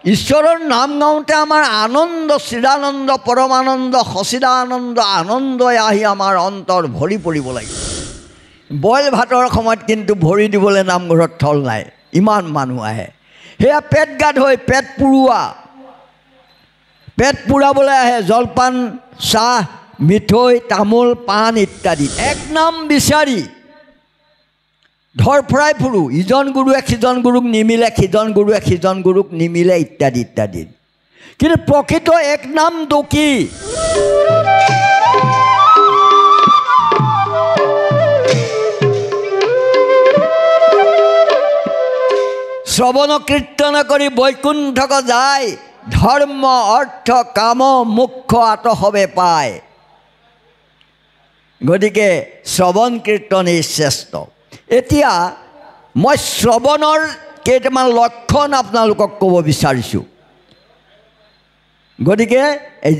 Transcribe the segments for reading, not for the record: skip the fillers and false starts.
ঈশ্বৰৰ নাম গাওঁতে আমাৰ আনন্দ, চিদানন্দ, পৰমানন্দ, সচিদানন্দ আনন্দই আহি আমাৰ অন্তৰ ভৰি পৰিব লাগিব। বইল ভাতৰ সময়ত কিন্তু ভৰি দিবলৈ নামঘৰত থল নাই, ইমান মানুহ আহে। সেয়া পেট গাত হৈ পেট পুৰোৱা, পেট পুৰাবলৈ আহে। জলপান, চাহ, মিঠৈ, তামোল, পাণ ইত্যাদি। এক নাম বিচাৰি ধৰফৰাই ফুৰো। ইজন গুৰুৱে সিজন গুৰুক নিমিলে, সিজন গুৰুৱে সিজন গুৰুক নিমিলে ইত্যাদি ইত্যাদি। কিন্তু প্ৰকৃত এক নামটো কি? শ্ৰৱণ কীৰ্তন কৰি বৈকুণ্ঠক যায়, ধৰ্ম অৰ্থ কাম মোক্ষ আতসবে পায়। গতিকে শ্ৰৱণ কীৰ্তনেই শ্ৰেষ্ঠ। এতিয়া মই শ্ৰৱণৰ কেইটামান লক্ষণ আপোনালোকক ক'ব বিচাৰিছোঁ। গতিকে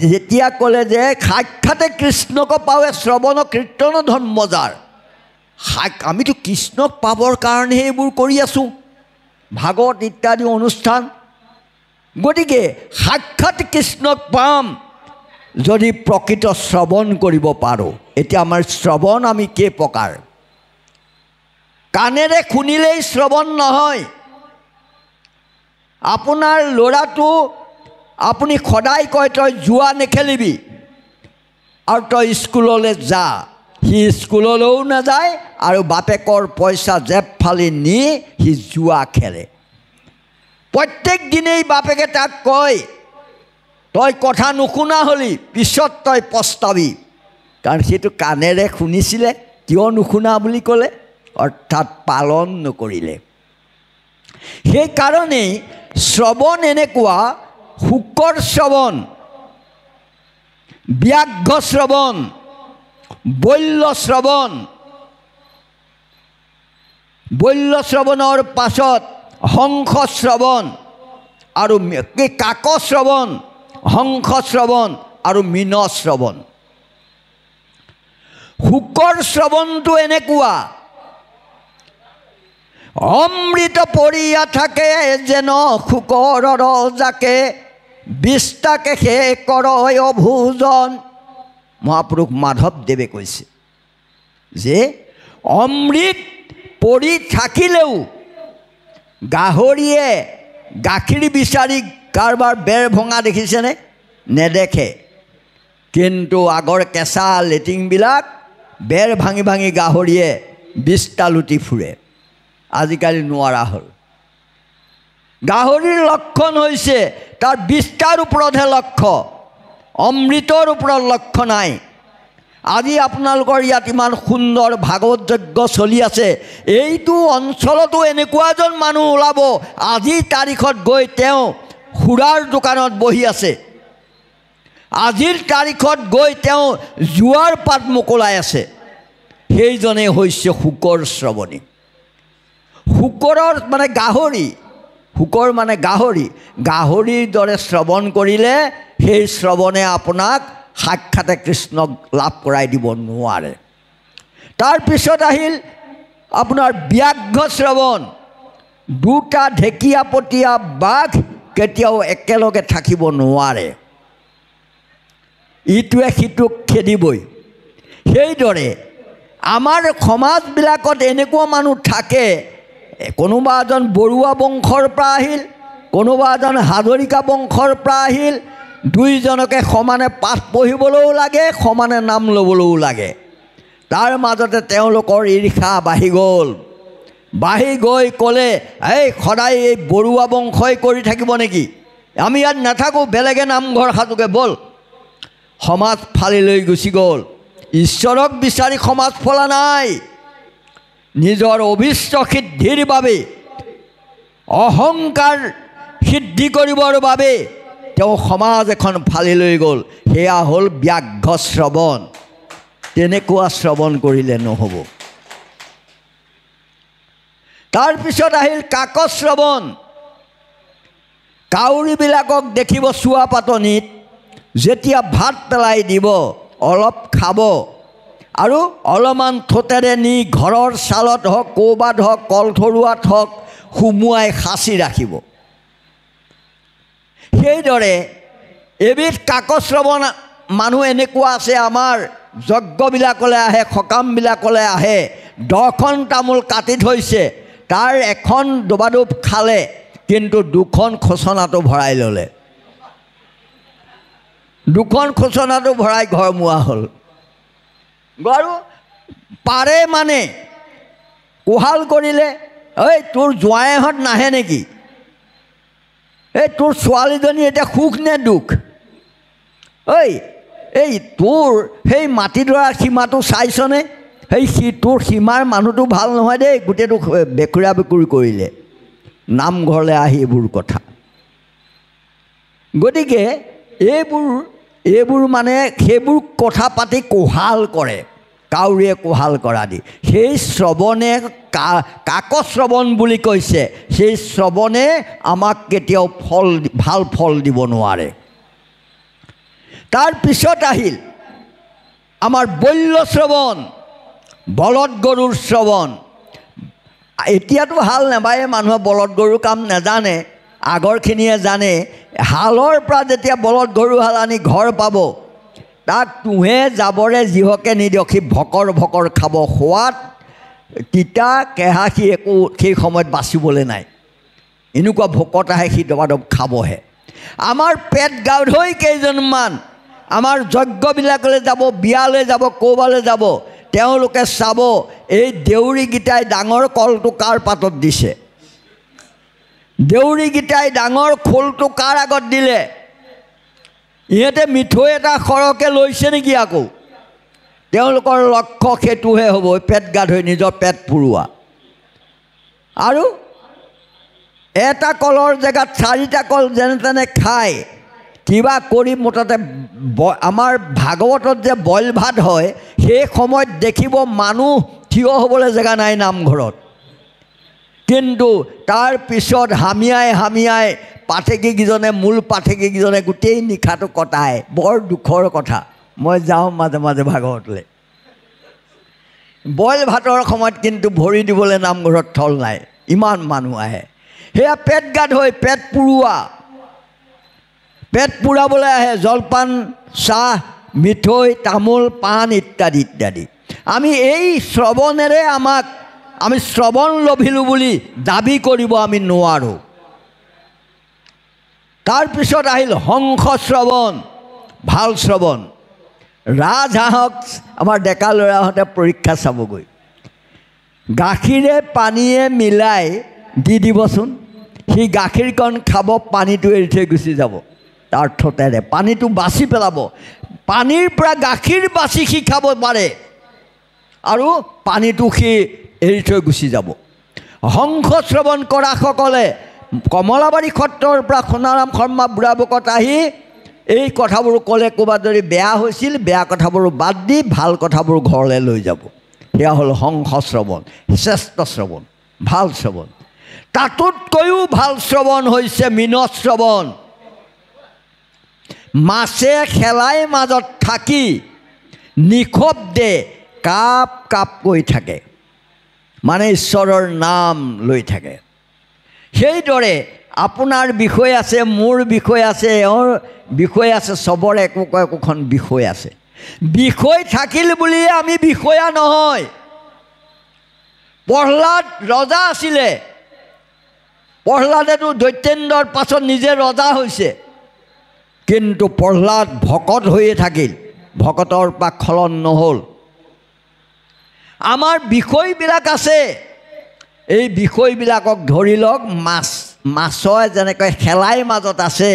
যেতিয়া ক'লে যে সাক্ষাতে কৃষ্ণক পাৱে শ্ৰৱণ কীৰ্তন ধৰ্মজাৰ, আমিতো কৃষ্ণক পাবৰ কাৰণেহে এইবোৰ কৰি আছোঁ, ভাগৱত ইত্যাদি অনুষ্ঠান। গতিকে সাক্ষাৎ কৃষ্ণক পাম যদি প্ৰকৃত শ্ৰৱণ কৰিব পাৰোঁ। এতিয়া আমাৰ শ্ৰৱণ আমি কেই প্ৰকাৰ? কাণেৰে শুনিলেই শ্ৰৱণ নহয়। আপোনাৰ ল'ৰাটো আপুনি সদায় কয় তই জুৱা নেখেলিবি আৰু তই স্কুললৈ যা, সি স্কুললৈও নাযায় আৰু বাপেকৰ পইচা জেপ ফালি নি সি জুৱা খেলে। প্ৰত্যেক দিনেই বাপেকে তাক কয় তই কথা নুশুনা হ'লি, পিছত তই পস্তাবি। কাৰণ সেইটো কাণেৰে শুনিছিলে, কিয় নুশুনা বুলি ক'লে? অৰ্থাৎ পালন নকৰিলে। সেইকাৰণেই শ্ৰৱণ এনেকুৱা শুকৰ শ্ৰৱণ, ব্যাঘ্ৰ শ্ৰৱণ, বল্য শ্ৰৱণ, বল্য শ্ৰৱণৰ পাছত হংস শ্ৰৱণ আৰু কাক শ্ৰৱণ, হংস শ্ৰৱণ আৰু মীন শ্ৰৱণ। শুকৰ শ্ৰৱণটো এনেকুৱা, অমৃত পৰিয়া থাকে যেন শুকৰ ৰজাকে, বিষ্টাকে সে কৰয় ভোজন। মহাপুৰুষ মাধৱদেৱে কৈছে যে অমৃত পৰি থাকিলেও গাহৰিয়ে গাখীৰ বিচাৰি কাৰোবাৰ বেৰ ভঙা দেখিছেনে? নেদেখে। কিন্তু আগৰ কেঁচা লেট্ৰিনবিলাক বেৰ ভাঙি ভাঙি গাহৰিয়ে বিষ্টা লুটি ফুৰে, আজিকালি নোৱাৰা হ'ল। গাহৰিৰ লক্ষণ হৈছে তাৰ বিষ্টাৰ ওপৰতহে লক্ষ্য, অমৃতৰ ওপৰত লক্ষ্য নাই। আজি আপোনালোকৰ ইয়াত ইমান সুন্দৰ ভাগৱত যজ্ঞ চলি আছে, এইটো অঞ্চলতো এনেকুৱা এজন মানুহ ওলাব আজিৰ তাৰিখত গৈ তেওঁ সুৰাৰ দোকানত বহি আছে, আজিৰ তাৰিখত গৈ তেওঁ জুৱাৰ পাত মোকলাই আছে। সেইজনে হৈছে শুকৰ শ্ৰৱণী। শুকৰৰ মানে গাহৰি, শুকৰ মানে গাহৰি, গাহৰিৰ দৰে শ্ৰৱণ কৰিলে সেই শ্ৰৱণে আপোনাক সাক্ষাতে কৃষ্ণক লাভ কৰাই দিব নোৱাৰে। তাৰপিছত আহিল আপোনাৰ ব্যাঘ্ৰ শ্ৰৱণ। দুটা ঢেকীয়াপতীয়া বাঘ কেতিয়াও একেলগে থাকিব নোৱাৰে, ইটোৱে সিটোক খেদিবই। সেইদৰে আমাৰ সমাজবিলাকত এনেকুৱা মানুহ থাকে, কোনোবা এজন বৰুৱা বংশৰ পৰা আহিল, কোনোবা এজন হাজৰিকা বংশৰ পৰা আহিল, দুইজনকে সমানে পাঠ পঢ়িবলৈও লাগে, সমানে নাম ল'বলৈও লাগে। তাৰ মাজতে তেওঁলোকৰ ঈৰ্ষা বাঢ়ি গ'ল, বাঢ়ি গৈ ক'লে এই সদায় এই বৰুৱা বংশই কৰি থাকিব নেকি, আমি ইয়াত নাথাকোঁ, বেলেগে নামঘৰ সাজোগে ব'ল। সমাজ ফালি লৈ গুচি গ'ল। ঈশ্বৰক বিচাৰি সমাজ ফলা নাই, নিজৰ অভিষ্ট সিদ্ধিৰ বাবে, অহংকাৰ সিদ্ধি কৰিবৰ বাবে তেওঁ সমাজ এখন ফালি লৈ গ'ল। সেয়া হ'ল ব্যাঘ্ৰ শ্ৰৱণ। তেনেকুৱা শ্ৰৱণ কৰিলে নহ'ব। তাৰপিছত আহিল কাক শ্ৰৱণ। কাউৰীবিলাকক দেখিব চোৱা পাতনিত, যেতিয়া ভাত পেলাই দিব অলপ খাব আৰু অলপমান ঠোঁটেৰে নি ঘৰৰ ছালত হওক, ক'ৰবাত হওক, কলথৰুৱাত হওক সুমুৱাই সাঁচি ৰাখিব। সেইদৰে এবিধ কাকজ শ্ৰৱণ মানুহ এনেকুৱা আছে, আমাৰ যজ্ঞবিলাকলৈ আহে, সকামবিলাকলৈ আহে, 10খন তামোল কাটি থৈছে, তাৰ এখন দবাদব খালে, কিন্তু 2খন খোচনাটো ভৰাই ল'লে, 2খন খোচনাটো ভৰাই ঘৰ মোৱা হ'ল। বাৰু পাৰে মানে কোহাল কৰিলে, ঐ তোৰ জোঁৱাইহঁত নাহে নেকি, এই তোৰ ছোৱালীজনী এতিয়া সুখ নে দুখ, এই তোৰ সেই মাটিডৰা সীমাটো চাইছনে, তোৰ সীমাৰ মানুহটো ভাল নহয় দেই, গোটেইটো বেকুৰা বেকুৰি কৰিলে। নামঘৰলৈ আহি এইবোৰ কথা, গতিকে এইবোৰ মানে সেইবোৰ কথা পাতি কোহাল কৰে, কাউৰীয়ে কোহাল কৰা দি। সেই শ্ৰৱণে কাকজ শ্ৰৱণ বুলি কৈছে, সেই শ্ৰৱণে আমাক কেতিয়াও ভাল ফল দিব নোৱাৰে। তাৰ পিছত আহিল আমাৰ বল্য শ্ৰৱণ, বলদ গৰুৰ শ্ৰৱণ। এতিয়াতো হাল নেবায়ে, মানুহে বলদ গৰুৰ কাম নাজানে, আগৰখিনিয়ে জানে। হালৰ পৰা যেতিয়া বলদ গৰু হাল আনি ঘৰ পাব, তাক তুঁহে জাবৰে যিহকে নিদিয়ক সি ভকৰ ভকৰ খাব, সোৱাদ তিতা কেহা সি একো সেই সময়ত বাচিবলৈ নাই, এনেকুৱা ভোকত আহে, সি দবাদব খাবহে। আমাৰ পেট গাধৈ কেইজনমান আমাৰ যজ্ঞবিলাকলৈ যাব, বিয়ালৈ যাব, ক'ৰবালৈ যাব, তেওঁলোকে চাব এই দেউৰীকেইটাই ডাঙৰ কলটো কাৰ পাতত দিছে, দেউৰীকেইটাই ডাঙৰ খোলটো কাৰ আগত দিলে, ইহঁতে মিঠৈ এটা সৰহকৈ লৈছে নেকি আকৌ, তেওঁলোকৰ লক্ষ্য সেইটোহে হ'ব, পেট গাধৈ নিজৰ পেট পুৰোৱা। আৰু এটা কলৰ জেগাত 4টা কল যেনে তেনে খায়, কিবা কৰি মুঠতে আমাৰ ভাগৱতত যে বইল ভাত হয়, সেই সময়ত দেখিব মানুহ থিয় হ'বলৈ জেগা নাই নামঘৰত, কিন্তু তাৰ পিছত হামিয়াই পাঠেকীকেইজনে, মূল পাঠেকীকেইজনে গোটেই নিশাটো কটায়। বৰ দুখৰ কথা, মই যাওঁ মাজে মাজে ভাগৱতলৈ, বইল ভাতৰ সময়ত কিন্তু ভৰি দিবলৈ নামঘৰত থল নাই, ইমান মানুহ আহে। সেয়া পেট গাধৈ, পেট পুৰোৱা, পেট পুৰাবলৈ আহে, জলপান, চাহ, মিঠৈ, তামোল, পাণ ইত্যাদি ইত্যাদি। আমি এই শ্ৰৱণেৰে আমি শ্ৰৱণ লভিলোঁ বুলি দাবী কৰিব আমি নোৱাৰোঁ। তাৰপিছত আহিল হংস শ্ৰৱণ, ভাল শ্ৰৱণ। ৰাজহাঁহক আমাৰ ডেকা ল'ৰাহঁতে পৰীক্ষা চাবগৈ, গাখীৰে পানীয়ে মিলাই দি দিবচোন, সি গাখীৰকণ খাব, পানীটো এৰি থৈ গুচি যাব, তাৰ ঠোঁটেৰে পানীটো বাচি পেলাব, পানীৰ পৰা গাখীৰ বাচি সি খাব পাৰে, আৰু পানীটো সি এৰি থৈ গুচি যাব। হংস শ্ৰৱণ কৰাসকলে কমলাবাৰী সত্ৰৰ পৰা সোণাৰাম শৰ্মা বুঢ়াবুকত আহি এই কথাবোৰ ক'লে, ক'ৰবাত যদি বেয়া হৈছিল, বেয়া কথাবোৰ বাদ দি ভাল কথাবোৰ ঘৰলৈ লৈ যাব। সেয়া হ'ল হংস শ্ৰৱণ, শ্ৰেষ্ঠ শ্ৰৱণ, ভাল শ্ৰৱণ। তাতোতকৈও ভাল শ্ৰৱণ হৈছে মীন শ্ৰৱণ। মাছে শেলাই মাজত থাকি নিশব্দে কাপ কাপ কৈ থাকে, মানে ঈশ্বৰৰ নাম লৈ থাকে। সেইদৰে আপোনাৰ বিষয় আছে, মোৰ বিষয় আছে, এওঁৰ বিষয় আছে, চবৰে একোখন বিষয় আছে। বিষয় থাকিল বুলিয়ে আমি বিষয়া নহয়। প্ৰহ্লাদ ৰজা আছিলে, প্ৰহ্লাদেতো দৈত্যেন্দ্ৰৰ পাছত নিজে ৰজা হৈছে, কিন্তু প্ৰহ্লাদ ভকত হৈয়ে থাকিল, ভকতৰ পৰা খলন নহ'ল। আমাৰ বিষয়বিলাক আছে, এই বিষয়বিলাকক ধৰি লওক, মাছৰ যেনেকৈ শেলাই মাজত আছে,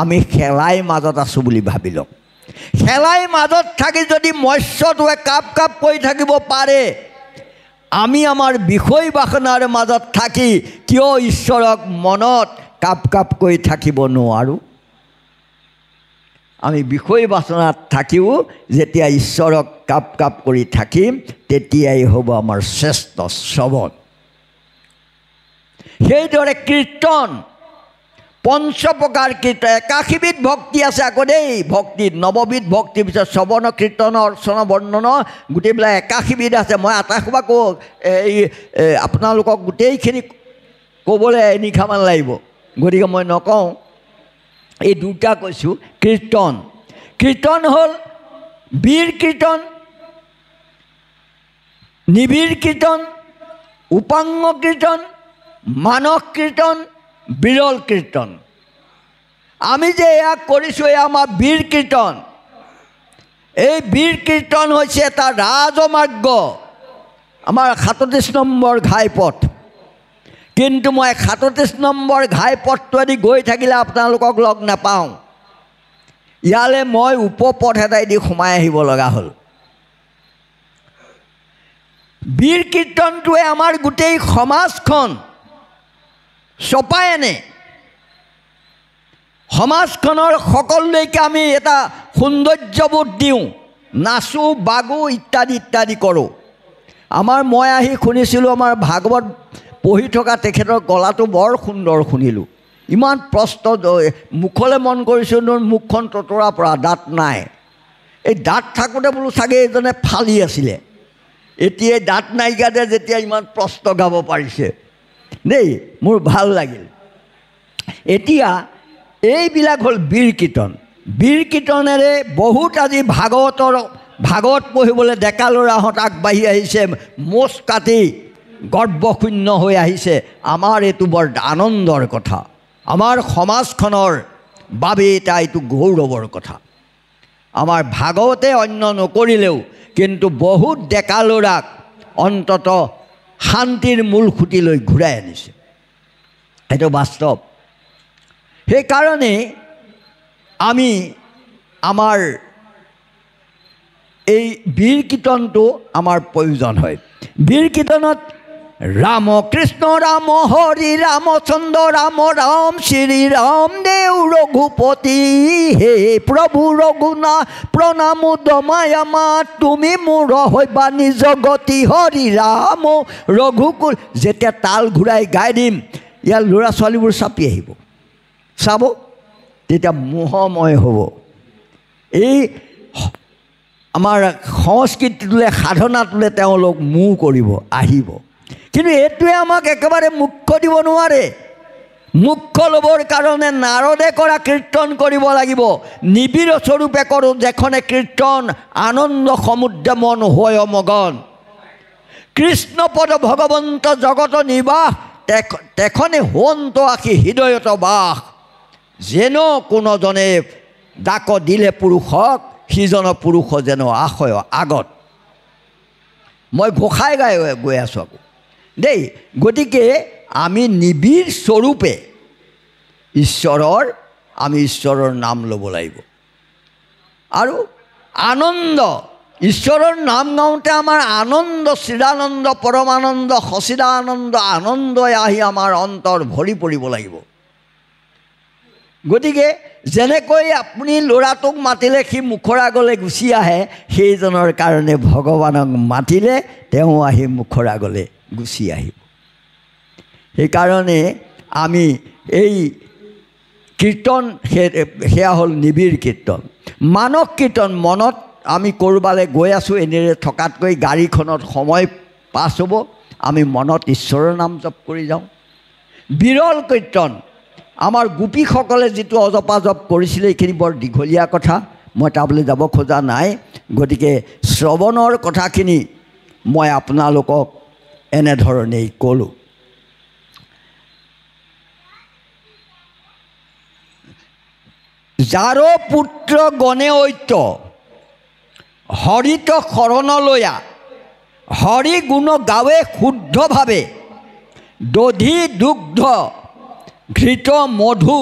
আমি শেলাই মাজত আছোঁ বুলি ভাবি লওক। শেলাই মাজত থাকি যদি মৎস্যটোৱে কাপ কাপ কৰি থাকিব পাৰে, আমি আমাৰ বিষয় বাসনাৰ মাজত থাকি কিয় ঈশ্বৰক মনত কাপ কাপ কৰি থাকিব নোৱাৰোঁ? আমি বিষয় বাসনাত থাকিও যেতিয়া ঈশ্বৰক কাপ কাপ কৰি থাকিম, তেতিয়াই হ'ব আমাৰ শ্ৰেষ্ঠ শ্ৰৱণ। সেইদৰে কীৰ্তন, পঞ্চপ্ৰকাৰ কীৰ্তন, 81বিধ ভক্তি আছে আকৌ দেই। ভক্তিত 9বিধ ভক্তিৰ পিছত শ্ৰৱণ, কীৰ্তন, অৰ্চন, বৰ্ণন, গোটেইবিলাক 81বিধ আছে। মই আটাইসোপা এই আপোনালোকক গোটেইখিনি ক'বলৈ এনিশামান লাগিব, গতিকে মই নকওঁ। এই দুটা কৈছোঁ। কীৰ্তন, কীৰ্তন হ'ল বীৰ কীৰ্তন, নিবিড় কীৰ্তন, উপাংগ কীৰ্তন, মানস কীৰ্তন, বিৰল কীৰ্তন। আমি যে এয়া কৰিছোঁ এয়া আমাৰ বীৰ কীৰ্তন। এই বীৰ কীৰ্তন হৈছে এটা ৰাজমাৰ্গ, আমাৰ 37 নম্বৰ ঘাইপথ। কিন্তু মই 37 নম্বৰ ঘাইপথটোৱেদি গৈ থাকিলে আপোনালোকক লগ নাপাওঁ। ইয়ালৈ মই উপপথ এটাইদি সোমাই আহিব লগা হ'ল। বীৰ কীৰ্তনটোৱে আমাৰ গোটেই সমাজখন চপাই আনে। সমাজখনৰ সকলোলৈকে আমি এটা সৌন্দৰ্যবোধ দিওঁ, নাচোঁ বাগোঁ ইত্যাদি ইত্যাদি কৰোঁ। মই আহি শুনিছিলোঁ, আমাৰ ভাগৱত পঢ়ি থকা তেখেতৰ গলাটো বৰ সুন্দৰ শুনিলোঁ। ইমান প্ৰস্ত, মুখলৈ মন কৰিছোঁ, মুখখন ততৰা পৰা, দাঁত নাই। এই দাঁত থাকোঁতে বোলো চাগে এইজনে ফালি আছিলে, এতিয়া দাঁত নাইকিয়াতে যেতিয়া ইমান প্ৰস্ত গাব পাৰিছে দেই, মোৰ ভাল লাগিল। এতিয়া এইবিলাক হ'ল বীৰ কীৰ্তন। বীৰ কীৰ্তনেৰে বহুত আজি ভাগৱত পঢ়িবলৈ ডেকা ল'ৰাহঁত আগবাঢ়ি আহিছে, মোচ কাটি গৰ্বশূন্য হৈ আহিছে। আমাৰ এইটো বৰ আনন্দৰ কথা, আমাৰ সমাজখনৰ বাবে এটা এইটো গৌৰৱৰ কথা। আমাৰ ভাগৱতে অন্য নকৰিলেও কিন্তু বহুত ডেকা ল'ৰাক অন্তত শান্তিৰ মূল খুঁটিলৈ ঘূৰাই আনিছে, এইটো বাস্তৱ। সেইকাৰণে আমি আমাৰ এই বীৰ কীৰ্তনটো আমাৰ প্ৰয়োজন হয়। বীৰ কীৰ্তনত ৰাম কৃষ্ণ ৰাম হৰি ৰামচন্দ্ৰ ৰাম ৰাম শ্ৰী ৰাম দেৱ ৰঘুপতি হে প্ৰভু ৰঘুনাথ প্ৰণাম দমায়ামা তুমি মোৰ হৈবা নিজ গতি হৰি ৰাম ৰঘুকুল। যেতিয়া তাল ঘূৰাই গাই দিম, ইয়াৰ ল'ৰা ছোৱালীবোৰ চাপি আহিব, চাব, তেতিয়া মোহময় হ'ব। এই আমাৰ সংস্কৃতিটোলৈ, সাধনাটোলৈ তেওঁলোক মোহ কৰিব, আহিব। কিন্তু এইটোৱে আমাক একেবাৰে মুখ্য দিব নোৱাৰে। মুখ্য ল'বৰ কাৰণে নাৰদে কৰা কীৰ্তন কৰিব লাগিব। নিবিড় স্বৰূপে কৰোঁ যেখনে কীৰ্তন, আনন্দ সমুদ্ৰ মন হয় মগন। কৃষ্ণপদ ভগৱন্ত জগত নিবাস, তেখনে হন্ত আখি হৃদয়ত বাস। যেন কোনোজনে ডাক দিলে পুৰুষক, সিজন পুৰুষ যেন আশয় আগত। মই ঘোষাই গাই গৈ আছোঁ আকৌ দেই। গতিকে আমি নিবিড় স্বৰূপে আমি ঈশ্বৰৰ নাম ল'ব লাগিব। আৰু আনন্দ, ঈশ্বৰৰ নাম গাওঁতে আমাৰ আনন্দ, চিদানন্দ, পৰমানন্দ, সচিদানন্দ আনন্দই আহি আমাৰ অন্তৰ ভৰি পৰিব লাগিব। গতিকে যেনেকৈ আপুনি ল'ৰাটোক মাতিলে সি মুখৰ আগলৈ গুচি আহে, সেইজনৰ কাৰণে ভগৱানক মাতিলে তেওঁ আহি মুখৰ আগলৈ গুচি আহিব। সেইকাৰণে আমি এই কীৰ্তন, সেয়া হ'ল নিবিড় কীৰ্তন। মানস কীৰ্তন, মনত আমি ক'ৰবালৈ গৈ আছোঁ, এনেৰে থকাতকৈ গাড়ীখনত সময় পাছ হ'ব, আমি মনত ঈশ্বৰৰ নাম জপ কৰি যাওঁ। বিৰল কীৰ্তন, আমাৰ গোপীসকলে যিটো অজপা জপ কৰিছিলে, এইখিনি বৰ দীঘলীয়া কথা, মই তালৈ যাব খোজা নাই। গতিকে শ্ৰৱণৰ কথাখিনি মই আপোনালোকক এনেধৰণেই ক'লোঁ। যাৰ পুত্ৰ গণে ঐত্য হৰিত শৰণলৈয়া, হৰি গুণ গাৱে শুদ্ধভাৱে, দধি দুগ্ধ ঘৃত মধু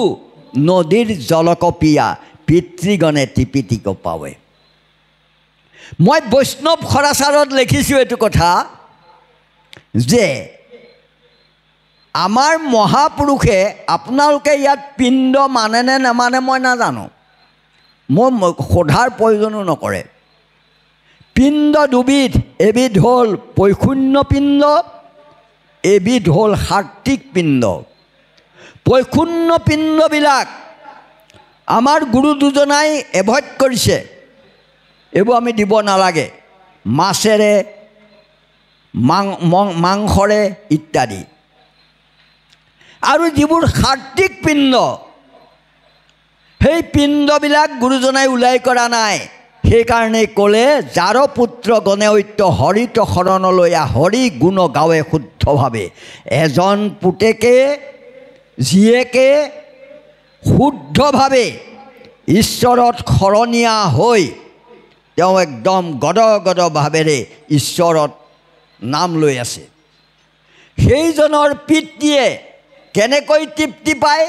নদীৰ জলকপিয়া, পিতৃগণে টিপিটিক পাৱে। মই বৈষ্ণৱ সৰাচাৰত লিখিছোঁ এইটো কথা যে আমাৰ মহাপুৰুষে, আপোনালোকে ইয়াত পিণ্ড মানেনে নেমানে মই নাজানো, মই সোধাৰ প্ৰয়োজনো নকৰে। পিণ্ড দুবিধ, এবিধ হ'ল পৈশূন্য পিণ্ড, এবিধ হ'ল সাত্বিক পিণ্ড। পৈশূন্য পিণ্ডবিলাক আমাৰ গুৰু দুজনাই এভইড কৰিছে, এইবোৰ আমি দিব নালাগে, মাছেৰে মাংসৰে ইত্যাদি। আৰু যিবোৰ সাত্বিক পিণ্ড, সেই পিণ্ডবিলাক গুৰুজনাই ওলাই কৰা নাই। সেইকাৰণে ক'লে যাৰ পুত্ৰ গণেঐত্য হৰিত শৰণলৈ হৰি গুণ গাৱে শুদ্ধভাৱে। এজন পুতেকে জীয়েকে শুদ্ধভাৱে ঈশ্বৰত শৰণীয়া হৈ তেওঁ একদম গদ ভাৱেৰে ঈশ্বৰত নাম লৈ আছে। সেইজনৰ পিতৃয়ে কেনেকৈ তৃপ্তি পায়?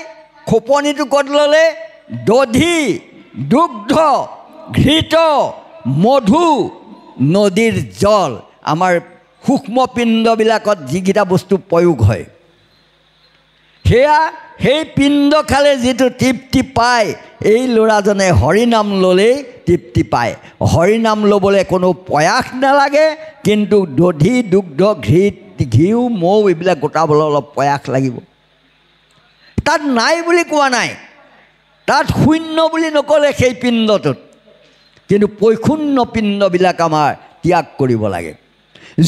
খোপনিটো ক'ত ল'লে? দধি দুগ্ধ ঘৃত মধু নদীৰ জল। আমাৰ সূক্ষ্ম পিণ্ডবিলাকত যিকেইটা বস্তু প্ৰয়োগ হয় সেয়া সেই পিণ্ড খালে যিটো তৃপ্তি পায়, এই ল'ৰাজনে হৰিনাম ল'লেই তৃপ্তি পায়। হৰিনাম ল'বলৈ কোনো প্ৰয়াস নালাগে, কিন্তু দধি দুগ্ধ ঘিউ মৌ এইবিলাক গোটাবলৈ অলপ প্ৰয়াস লাগিব। তাত নাই বুলি কোৱা নাই, তাত শূন্য বুলি নক'লে সেই পিণ্ডটোত, কিন্তু পৈশূন্য পিণ্ডবিলাক আমাৰ ত্যাগ কৰিব লাগে।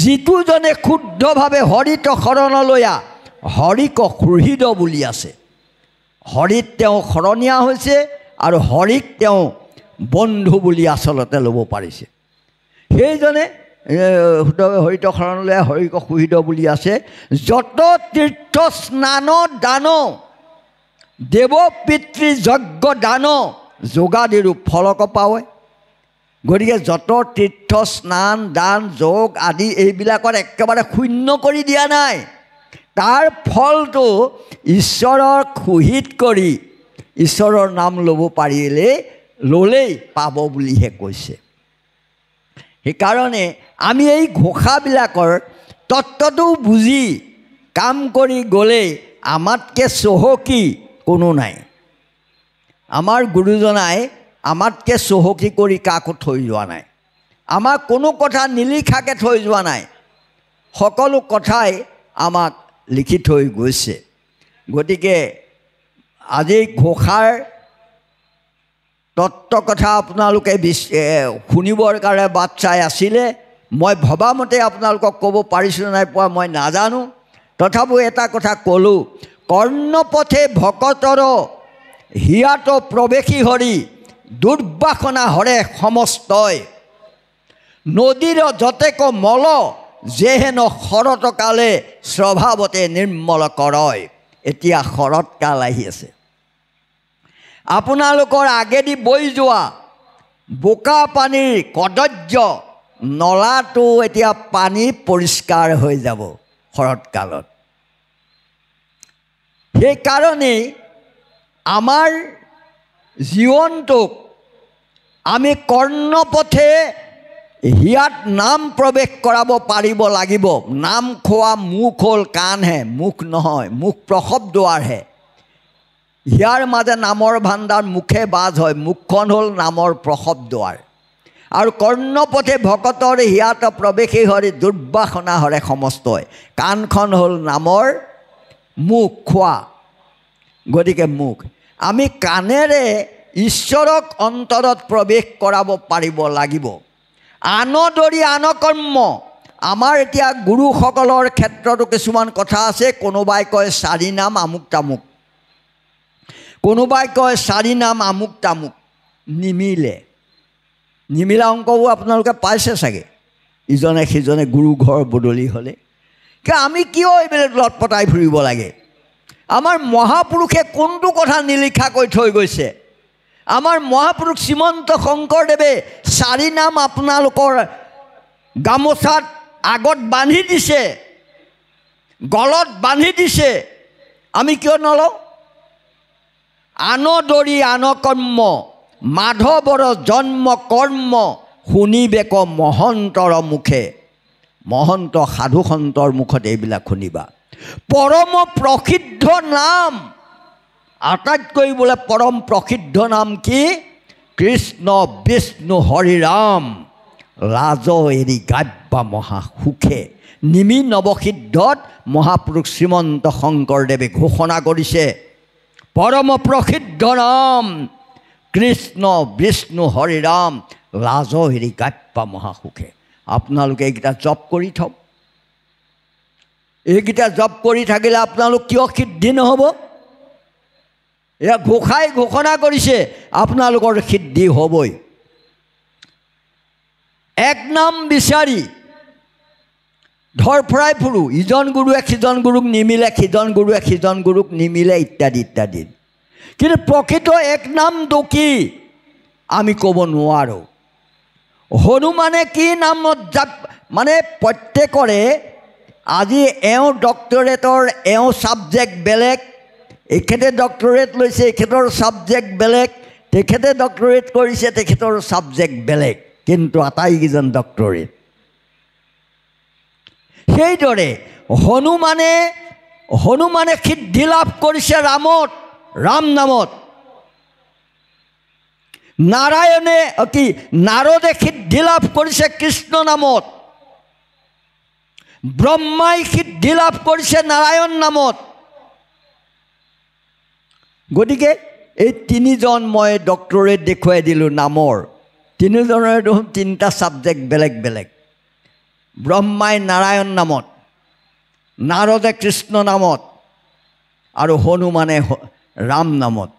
যিটোজনে শুদ্ধভাৱে হৰিত শৰণলৈ হৰিক সুহৃদ বুলি আছে। হৰিত তেওঁ শৰণীয়া হৈছে আৰু হৰিক তেওঁ বন্ধু বুলি আচলতে ল'ব পাৰিছে। সেইজনে হৰিত শৰণলৈ হৰিক সুহৃদ বুলি আছে। যত তীৰ্থ স্নান দান দেৱ পিতৃ যজ্ঞ দান যোগাদিৰো ফলক পাৱে। গতিকে যত তীৰ্থ স্নান দান যোগ আদি এইবিলাকত একেবাৰে শূন্য কৰি দিয়া নাই। তাৰ ফলটো ঈশ্বৰৰ সুহিত কৰি ঈশ্বৰৰ নাম ল'ব পাৰিলেই ল'লেই পাব বুলিহে কৈছে। সেইকাৰণে আমি এই ঘোষাবিলাকৰ তত্ত্বটো বুজি কাম কৰি গ'লেই আমাতকৈ চহকী কোনো নাই। আমাৰ গুৰুজনাই আমাতকৈ চহকী কৰি কাকো থৈ যোৱা নাই। আমাক কোনো কথা নিলিখাকৈ থৈ যোৱা নাই, সকলো কথাই আমাক লিখি থৈ গৈছে। গতিকে আজি ঘোষাৰ তত্ত্ব কথা আপোনালোকে শুনিবৰ কাৰণে বাট চাই আছিলে। মই ভবামতে আপোনালোকক ক'ব পাৰিছোঁ নাই পোৱা মই নাজানো, তথাপিও এটা কথা ক'লোঁ। কৰ্ণপথে ভকতৰ হিয়াত প্ৰৱেশী হৰি দুৰ্বাসনা হৰে সমস্তই। নদীৰ যতেক মল যেহেন শৰতকালে স্বভাৱতে নিৰ্মল কৰয়। এতিয়া শৰৎকাল আহি আছে। আপোনালোকৰ আগেদি বৈ যোৱা বোকা পানীৰ কদৰ্য নলাটো এতিয়া পানী পৰিষ্কাৰ হৈ যাব শৰৎকালত। সেইকাৰণেই আমাৰ জীৱনটোক আমি কৰ্ণপথে হিয়াত নাম প্ৰৱেশ কৰাব পাৰিব লাগিব। নাম খোৱা মুখ হ'ল কাণহে, মুখ নহয়, মুখ প্ৰসৱ দুৱাৰহে। হিয়াৰ মাজে নামৰ ভাণ্ডাৰ, মুখে বাজ হয়, মুখখন হ'ল নামৰ প্ৰসৱ দুৱাৰ। আৰু কৰ্ণপথে ভকতৰ হিয়াত প্ৰৱেশী হৰি দুৰ্বাসনা হৰে সমস্তই। কাণখন হ'ল নামৰ মুখ খোৱা, গতিকে মুখ। আমি কাণেৰে ঈশ্বৰক অন্তৰত প্ৰৱেশ কৰাব পাৰিব লাগিব। আনদৰি আন কৰ্ম। আমাৰ এতিয়া গুৰুসকলৰ ক্ষেত্ৰতো কিছুমান কথা আছে। কোনোবাই কয় চাৰি নাম আমুক তামুক, কোনোবাই কয় চাৰি নাম আমুক তামুক। নিমিলা অংকবোৰ আপোনালোকে পাইছে চাগে। ইজনে সিজনে গুৰু ঘৰ বদলি হ'লে আমি কিয় এইবিলাক লটপটাই ফুৰিব লাগে? আমাৰ মহাপুৰুষে কোনটো কথা নিলিখাকৈ থৈ গৈছে? আমাৰ মহাপুৰুষ শ্ৰীমন্ত শংকৰদেৱে চাৰি নাম আপোনালোকৰ গামোচাত আগত বান্ধি দিছে, গলত বান্ধি দিছে। আমি কিয় নলওঁ? আনদৰি আন কৰ্ম মাধৱৰ জন্ম কৰ্ম শুনিবেক মহন্তৰ মুখে। মহন্ত সাধু সন্তৰ মুখত এইবিলাক শুনিবা। পৰম প্ৰসিদ্ধ নাম, আটাইতকৈ বোলে পৰম প্ৰসিদ্ধ নাম কি? কৃষ্ণ বিষ্ণু হৰি ৰাম। লাজ এৰি গাব্যা মহাসুখে। নিমি নৱসিদ্ধত মহাপুৰুষ শ্ৰীমন্ত শংকৰদেৱে ঘোষণা কৰিছে পৰম প্ৰসিদ্ধ নাম কৃষ্ণ বিষ্ণু হৰি ৰাম। লাজ এৰি গাব্যা মহাসুখে। আপোনালোকে এইকেইটা জপ কৰি থওক। এইকেইটা জপ কৰি থাকিলে আপোনালোক কিয় সিদ্ধি নহ'ব? এয়া গোসাঁই ঘোষণা কৰিছে আপোনালোকৰ সিদ্ধি হ'বই। এক নাম বিচাৰি ধৰফৰাই ফুৰো, ইজন গুৰুৱে সিজন গুৰুক নিমিলে, সিজন গুৰুৱে সিজন গুৰুক নিমিলে, ইত্যাদি ইত্যাদি। কিন্তু প্ৰকৃত এক নামটো কি আমি ক'ব নোৱাৰোঁ। হনুমানে কি নামত মানে প্ৰত্যেকৰে আজি ডক্টৰেটৰ ছাবজেক্ট বেলেগ, এখেতে ডক্টৰেট লৈছে, এখেতৰ ছাবজেক্ট বেলেগ, তেখেতে ডক্টৰেট কৰিছে, তেখেতৰ ছাবজেক্ট বেলেগ, কিন্তু আটাইকেইজন ডক্টৰেট। সেইদৰে হনুমানে সিদ্ধি লাভ কৰিছে ৰাম নামত, নাৰদে সিদ্ধি লাভ কৰিছে কৃষ্ণ নামত, ব্ৰহ্মাই সিদ্ধি লাভ কৰিছে নাৰায়ণ নামত। গতিকে এই তিনিজন মই ডক্টৰেট দেখুৱাই দিলোঁ নামৰ, তিনিজনৰে দেখোন তিনিটা ছাবজেক্ট বেলেগ বেলেগ। ব্ৰহ্মাই নাৰায়ণ নামত, নাৰদে কৃষ্ণ নামত আৰু হনুমানে ৰাম নামত।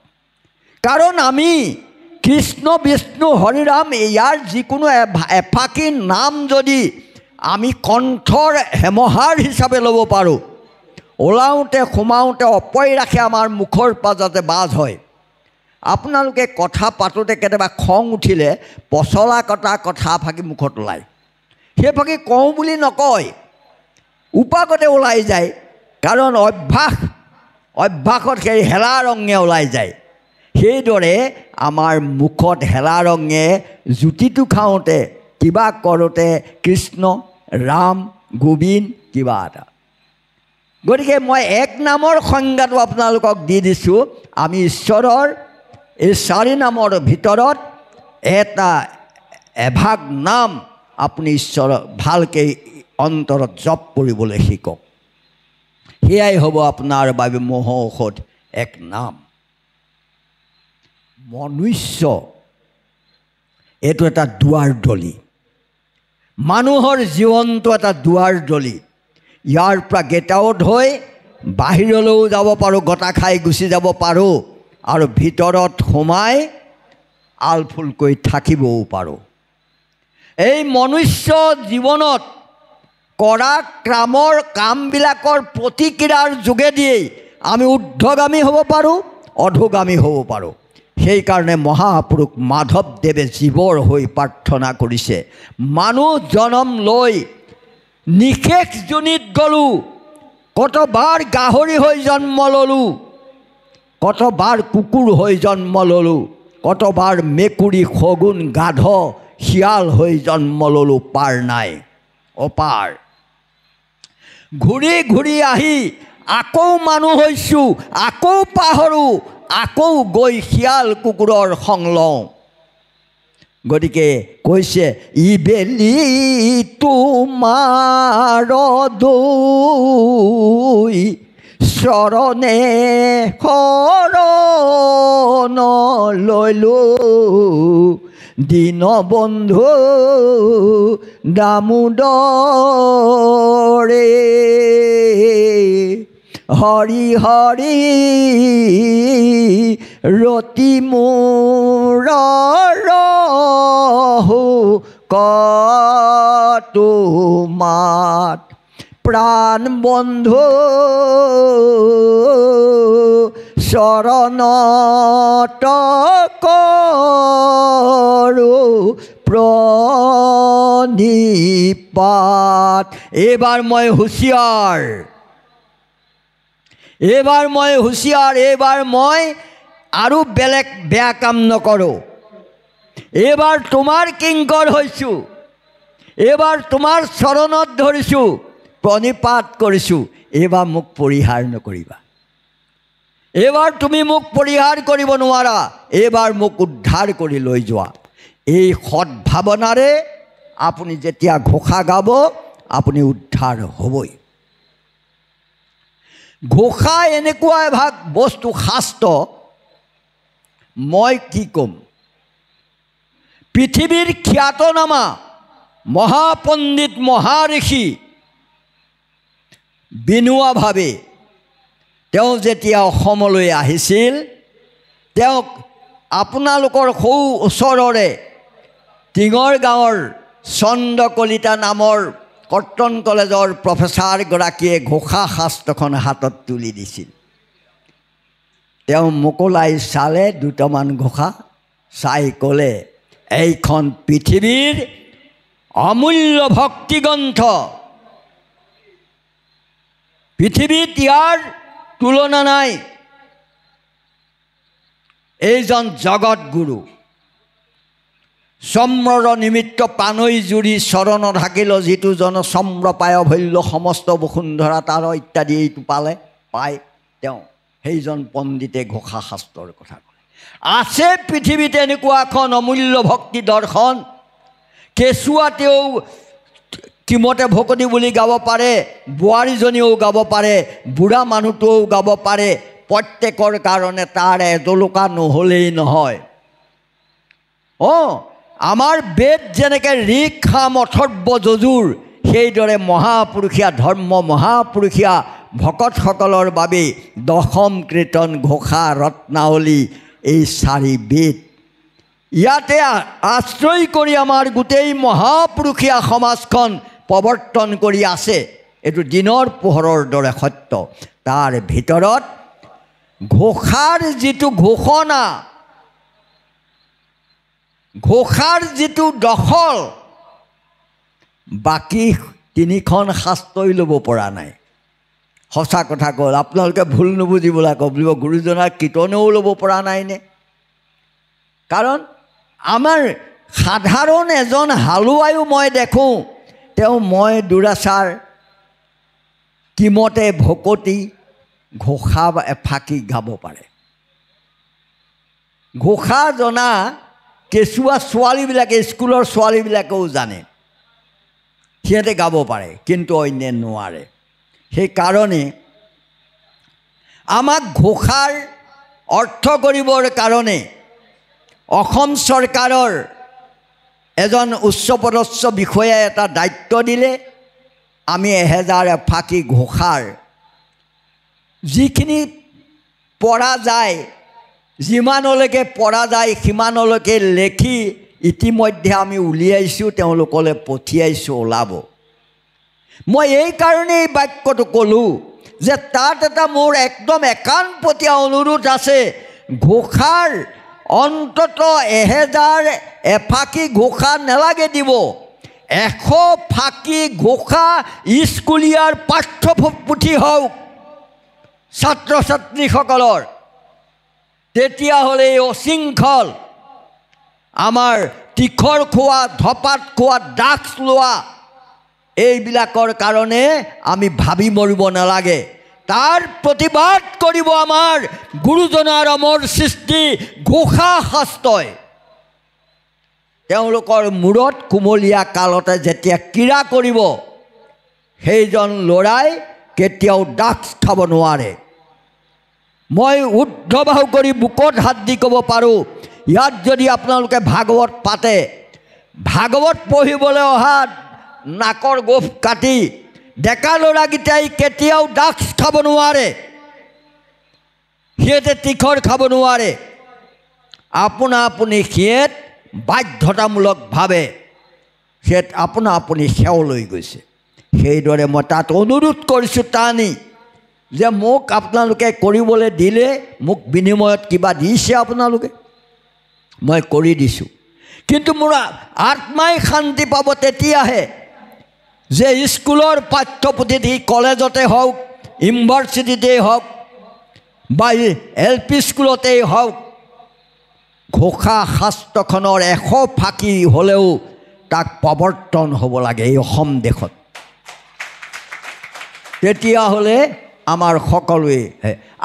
কাৰণ আমি কৃষ্ণ বিষ্ণু হৰিৰাম ইয়াৰ যিকোনো এফাকি নাম যদি আমি কণ্ঠৰ হেমহাৰ হিচাপে ল'ব পাৰোঁ, ওলাওঁতে সোমাওঁতে অপয় ৰাখে আমাৰ মুখৰ পৰা যাতে বাজ হয়। আপোনালোকে কথা পাতোঁতে কেতিয়াবা খং উঠিলে পচলা কটা কথা ফাকি মুখত ওলায়, সেই ফাকি কওঁ বুলি নকয়, উপাকতে ওলাই যায়। কাৰণ অভ্যাসত সেই হেলা ৰঙে ওলাই যায়। সেইদৰে আমাৰ মুখত হেলা ৰঙে জুতিটো খাওঁতে কিবা কৰোঁতে কৃষ্ণ ৰাম গোবিন্দ কিবা এটা। গতিকে মই এক নামৰ সংজ্ঞাটো আপোনালোকক দি দিছোঁ। আমি ঈশ্বৰৰ এই 4 নামৰ ভিতৰত এভাগ নাম আপুনি ঈশ্বৰৰ ভালকৈ অন্তৰত জপ কৰিবলৈ শিকক। সেয়াই হ'ব আপোনাৰ বাবে মহ ঔষধ এক নাম। মনুষ্য এইটো এটা দুৱাৰদলি, মানুহৰ জীৱনটো এটা দুৱাৰদলি। ইয়াৰ পৰা গেট আউট হৈ বাহিৰলৈও যাব পাৰোঁ, গটা খাই গুচি যাব পাৰোঁ, আৰু ভিতৰত সোমাই আলফুলকৈ থাকিবও পাৰোঁ। এই মনুষ্য জীৱনত কৰা কামবিলাকৰ প্ৰতিক্ৰিয়াৰ যোগেদিয়েই আমি ঊৰ্ধ্বগামী হ'ব পাৰোঁ, অধোগামী হ'ব পাৰোঁ। সেইকাৰণে মহাপুৰুষ মাধৱদেৱে জীৱৰ হৈ প্ৰাৰ্থনা কৰিছে, মানুহ জনম লৈ নিশেষ যোনিত গ'লোঁ, কতবাৰ গাহৰি হৈ জন্ম ল'লোঁ, কতবাৰ কুকুৰ হৈ জন্ম ল'লোঁ, কতবাৰ মেকুৰী শগুন গাধ শিয়াল হৈ জন্ম ল'লোঁ, পাৰ নাই অপাৰ। ঘূৰি ঘূৰি আহি আকৌ মানুহ হৈছোঁ, আকৌ পাহৰোঁ, আকৌ গৈ শিয়াল কুকুৰৰ সং লওঁ। গতিকে কৈছে ইবেলি তোমাৰ দুই চৰণে শৰণ লৈলোঁ, দীনবন্ধু দামোদৰে, হৰি হৰি ৰতি মোৰ ৰহো কতো মাত, প্ৰাণ বন্ধু চৰণত কৰোঁ প্ৰণিপাত। এইবাৰ মই হুঁচিয়াৰ, এইবাৰ মই আৰু বেলেগ বেয়া কাম নকৰোঁ। এইবাৰ তোমাৰ কিংকৰ হৈছোঁ, এইবাৰ তোমাৰ চৰণত ধৰিছোঁ, প্ৰণিপাত কৰিছোঁ। এইবাৰ মোক পৰিহাৰ নকৰিবা, এইবাৰ তুমি মোক পৰিহাৰ কৰিব নোৱাৰা, এইবাৰ মোক উদ্ধাৰ কৰি লৈ যোৱা। এই সদ্ভাৱনাৰে আপুনি যেতিয়া ঘোষা গাব আপুনি উদ্ধাৰ হ'বই। ঘোষা এনেকুৱা এভাগ বস্তু, শাস্ত্ৰ মই কি ক'ম, পৃথিৱীৰ খ্যাতনামা মহাপণ্ডিত মহাঋষি বিনোৱা ভাৱে তেওঁ যেতিয়া অসমলৈ আহিছিল, তেওঁক আপোনালোকৰ সৌ ওচৰৰে টিঙৰ গাঁৱৰ চন্দ্ৰ কলিতা নামৰ কটন কলেজৰ প্ৰফেচাৰগৰাকীয়ে ঘোষা শাস্ত্ৰখন হাতত তুলি দিছিল। তেওঁ মোকলাই চালে দুটামান ঘোষা, চাই ক'লে এইখন পৃথিৱীৰ অমূল্য ভক্তিগ্ৰন্থ, পৃথিৱীত ইয়াৰ তুলনা নাই। এইজন জগতগুৰু, চম্ৰৰ নিমিত্ত পানৈ জুৰি চৰণ ঢাকিল, যিটো জন চম্ৰ পায় ভল্য সমস্ত বসুন্ধৰা তাৰ ইত্যাদি এইটো পায় তেওঁ সেইজন পণ্ডিতে ঘোষা শাস্ত্ৰৰ কথা ক'লে। আছে পৃথিৱীত এনেকুৱা এখন অমূল্য ভক্তি দৰ্শন, কেঁচুৱাতেও কিমতে ভকতি বুলি গাব পাৰে, বোৱাৰীজনীও গাব পাৰে, বুঢ়া মানুহটোও গাব পাৰে, প্ৰত্যেকৰ কাৰণে তাৰ এজলোকা নহ'লেই নহয়। আমাৰ বেদ যেনেকৈ ঋক সাম অথৰ্ব যজুৰ, সেইদৰে মহাপুৰুষীয়া ধৰ্ম মহাপুৰুষীয়া ভকতসকলৰ বাবে দশম কীৰ্তন ঘোষা ৰত্নাৱলী এই 4 বেদ। ইয়াতে আশ্ৰয় কৰি আমাৰ গোটেই মহাপুৰুষীয়া সমাজখন প্ৰৱৰ্তন কৰি আছে। এইটো দিনৰ পোহৰৰ দৰে সত্য। তাৰ ভিতৰত ঘোষাৰ যিটো ঘোষণা, ঘোষাৰ যিটো দখল, বাকী 3খন শাস্ত্ৰই ল'ব পৰা নাই। সঁচা কথা ক'ল, আপোনালোকে ভুল নুবুজিবলৈ বুলিব গুৰুজনাৰ কীৰ্তনেও ল'ব পৰা নাইনে? কাৰণ আমাৰ সাধাৰণ এজন হালোৱায়ো মই দেখোঁ, তেওঁ মই দুৰাচাৰ কিমতে ভকতি ঘোষা এফাকি গাব পাৰে। ঘোষা জনা কেঁচুৱা ছোৱালীবিলাকে, স্কুলৰ ছোৱালীবিলাকেও জানে, সিহঁতে গাব পাৰে, কিন্তু অন্যে নোৱাৰে। সেইকাৰণে আমাক ঘোষাৰ অৰ্থ কৰিবৰ কাৰণে অসম চৰকাৰৰ এজন উচ্চপদস্থ বিষয়াই এটা দায়িত্ব দিলে। আমি 1000 এফাকি ঘোষাৰ যিখিনি পৰা যায়, যিমানলৈকে পৰা যায় সিমানলৈকে লেখি ইতিমধ্যে আমি উলিয়াইছোঁ, তেওঁলোকলৈ পঠিয়াইছোঁ, ওলাব। মই এইকাৰণে এই বাক্যটো ক'লোঁ যে তাত এটা মোৰ একদম একানপতীয়া অনুৰোধ আছে। ঘোষাৰ অন্তত 1000 এফাকি ঘোষা নালাগে দিব, 100 ফাকি ঘোষা স্কুলীয়াৰ পাঠ্যপুথি হওক ছাত্ৰ ছাত্ৰীসকলৰ। তেতিয়াহ'লে এই অশৃংখল আমাৰ তীখৰ খোৱা, ধপাত খোৱা, ড্ৰাগছ লোৱা এইবিলাকৰ কাৰণে আমি ভাবি মৰিব নালাগে। তাৰ প্ৰতিবাদ কৰিব আমাৰ গুৰুজনাৰ অমৰ সৃষ্টি ঘোষা শাস্ত্ৰই। তেওঁলোকৰ মূৰত কুমলীয়া কালতে যেতিয়া ক্ৰীড়া কৰিব, সেইজন ল'ৰাই কেতিয়াও ড্ৰাগছ খাব নোৱাৰে। মই উদ্ধবাহু কৰি বুকত হাত দি ক'ব পাৰোঁ, ইয়াত যদি আপোনালোকে ভাগৱত পাতে, ভাগৱত পঢ়িবলৈ অহা নাকৰ গোফ কাটি ডেকা ল'ৰাকেইটাই কেতিয়াও ড্ৰাগছ খাব নোৱাৰে, সিহঁতে তীখৰ খাব নোৱাৰে। আপুনি সিহঁত বাধ্যতামূলকভাৱে সিহঁত আপুনি সেৱ লৈ গৈছে। সেইদৰে মই তাত অনুৰোধ কৰিছোঁ টানি যে মোক আপোনালোকে কৰিবলৈ দিলে, মোক বিনিময়ত কিবা দিছে আপোনালোকে, মই কৰি দিছোঁ। কিন্তু মোৰ আত্মাই শান্তি পাব তেতিয়াহে যে স্কুলৰ পাঠ্যপুথিত, কলেজতে হওক, ইউনিভাৰ্চিটিতেই হওক বা LP স্কুলতেই হওক, ঘোষা শাস্ত্ৰখনৰ 100 ফাকি হ'লেও তাক প্ৰৱৰ্তন হ'ব লাগে এই অসম দেশত। তেতিয়াহ'লে আমাৰ সকলোৱে,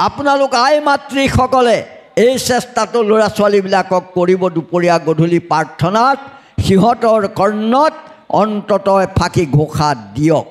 আপোনালোক আই মাতৃসকলে এই চেষ্টাটো ল'ৰা ছোৱালীবিলাকক কৰিব। দুপৰীয়া গধূলি প্ৰাৰ্থনাত সিহঁতৰ কৰ্ণত অন্ততঃ এফাকি ঘোষা দিয়ক।